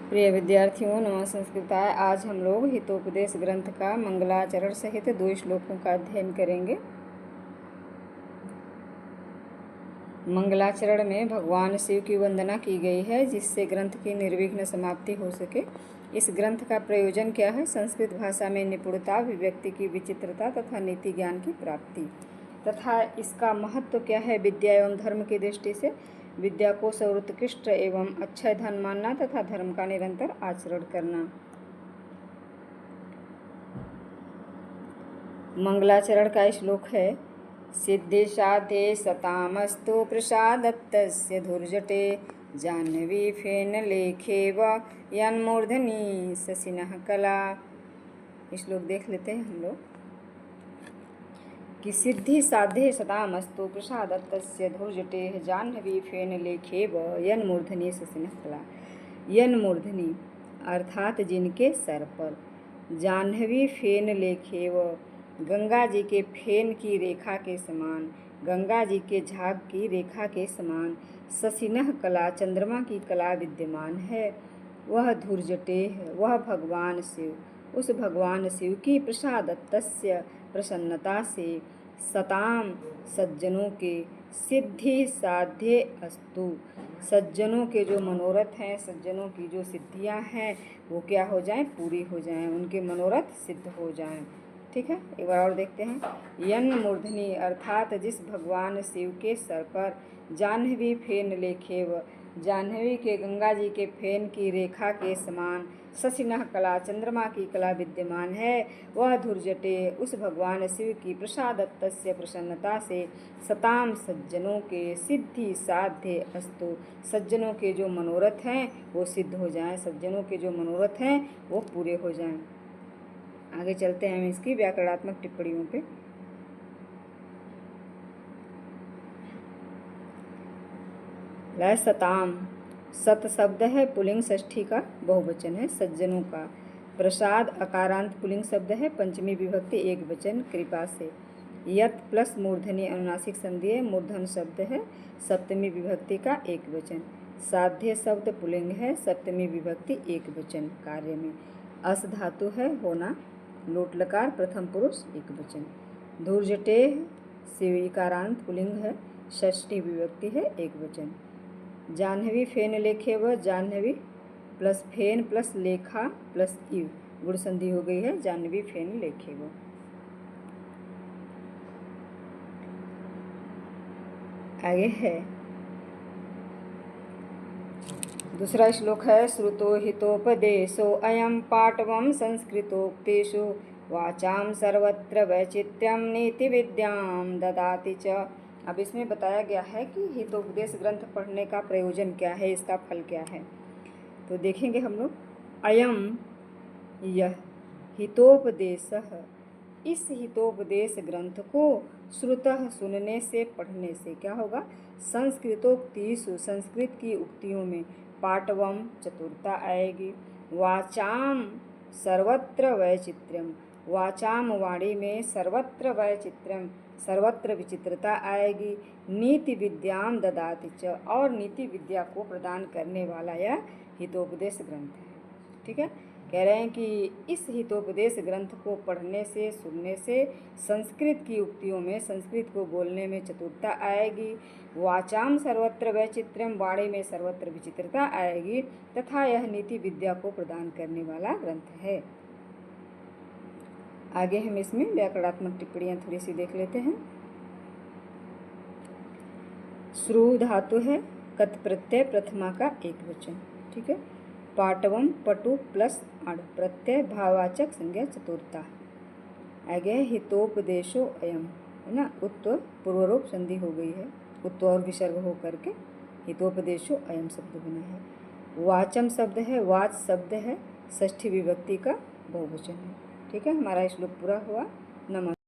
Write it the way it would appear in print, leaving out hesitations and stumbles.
प्रिय विद्यार्थियों, नमः संस्कृताय। आज हम लोग हितोपदेश ग्रंथ का मंगलाचरण सहित 2 श्लोकों का अध्ययन करेंगे। मंगलाचरण में भगवान शिव की वंदना की गई है, जिससे ग्रंथ की निर्विघ्न समाप्ति हो सके। इस ग्रंथ का प्रयोजन क्या है? संस्कृत भाषा में निपुणता, अभिव्यक्ति की विचित्रता तथा नीति ज्ञान की प्राप्ति। तथा इसका महत्व क्या है विद्या एवं धर्म की दृष्टि से? विद्या को सर्वोत्कृष्ट एवं अक्षय धन मानना तथा धर्म का निरंतर आचरण करना। मंगलाचरण का श्लोक है, सिद्धि साधे सतामस्तु प्रसादत्तस्य धुर्जटे जाह्नवी फेन लेखेव यन्मूर्धनि शशिनः कला। श्लोक देख लेते हैं हम लोग कि सिद्धि साधे सतामस्तु प्रसादत्तस्य धुर्जटे जाह्नवी फेन लेखेव यन्मूर्धनि शशिनः कला। यन्मूर्धनि अर्थात जिनके सर पर, जाह्नवी फेन लेखेव गंगा जी के फेन की रेखा के समान, गंगा जी के झाग की रेखा के समान, शशिनः कला चंद्रमा की कला विद्यमान है। वह धुर्जटे है, वह भगवान शिव, उस भगवान शिव की प्रसादत्तस्य प्रसन्नता से, सताम सज्जनों के, सिद्धि साध्य अस्तु सज्जनों के जो मनोरथ हैं, सज्जनों की जो सिद्धियां हैं वो क्या हो जाएं? पूरी हो जाएं, उनके मनोरथ सिद्ध हो जाएं। ठीक है, एक बार और देखते हैं। यन्मूर्धनि अर्थात जिस भगवान शिव के सर पर जाह्नवी फेन लेखेव, जाह्नवी के गंगा जी के फेन की रेखा के समान, शशिनः कला चंद्रमा की कला विद्यमान है, वह धुर्जटे उस भगवान शिव की प्रसादत्तस्य प्रसन्नता से, सताम सज्जनों के, सिद्धि साध्य अस्तु सज्जनों के जो मनोरथ हैं वो सिद्ध हो जाएं, सज्जनों के जो मनोरथ हैं वो पूरे हो जाएं। आगे चलते हैं हम इसकी व्याकरणात्मक टिप्पणियों पे। सताम, सत शब्द है, पुल्लिंग षष्ठी का बहुवचन है, सज्जनों का। प्रसाद अकारांत पुल्लिंग शब्द है, पंचमी विभक्ति एक वचन, कृपा से। यत प्लस मूर्धनी अनुनासिक संधि है, मूर्धन शब्द है, सप्तमी विभक्ति का एक वचन। साध्य शब्द पुल्लिंग है, सप्तमी विभक्ति एक वचन, कार्य में। अस धातु है, होना। लोट लकार प्रथम पुरुष एक वचन। धुर्जटे शिवीकारांत पुल्लिंग है, षष्ठी विभक्ति है एक वचन। जाह्नवी फेन लेखे व, जाह्नवी प्लस फेन प्लस लेखा प्लस इव, गुण संधि हो गई है, जाह्नवी फेन लेखे व। आगे है दूसरा श्लोक है, श्रुतो हितोपदेशो अयम पाटवम संस्कृतोक्तेषु वाचाम सर्वत्र वैचित्र्यम नीति विद्याम ददाति च। अब इसमें बताया गया है कि हितोपदेश ग्रंथ पढ़ने का प्रयोजन क्या है, इसका फल क्या है। तो देखेंगे हम लोग। अयम, यह, हितोपदेशः, इस हितोपदेश ग्रंथ को श्रुतः सुनने से, पढ़ने से क्या होगा? संस्कृतोक्तिषु संस्कृत की उक्तियों में, पाटवम चतुरता आएगी, वाचाम सर्वत्र वैचित्र्यम, वाचाम वाणी में, सर्वत्र वैचित्र्यम सर्वत्र विचित्रता आएगी, नीति विद्याम ददाति च, और नीति विद्या को प्रदान करने वाला यह हितोपदेश ग्रंथ है। ठीक है, कह रहे हैं कि इस हितोपदेश ग्रंथ को पढ़ने से, सुनने से संस्कृत की उक्तियों में, संस्कृत को बोलने में चतुरता आएगी, वाचाम सर्वत्र वैचित्र्यम वाणी में सर्वत्र विचित्रता आएगी, तथा यह नीति विद्या को प्रदान करने वाला ग्रंथ है। आगे हम इसमें व्याकरणात्मक टिप्पणियां थोड़ी सी देख लेते हैं। श्रु धातु है, कत प्रत्यय प्रथमा का एक वचन। ठीक है, पाटवम पटु प्लस अण प्रत्यय भाववाचक संज्ञा चतुरता। आगे हितोपदेशो अयम, है ना, उत्व पूर्वरूप संधि हो गई है, उत्व और विसर्ग हो करके हितोपदेशो अयम शब्द बना है। वाचम शब्द है, वाच शब्द है, षष्ठी विभक्ति का बहुवचन है। ठीक है, हमारा श्लोक पूरा हुआ। नमस्कार।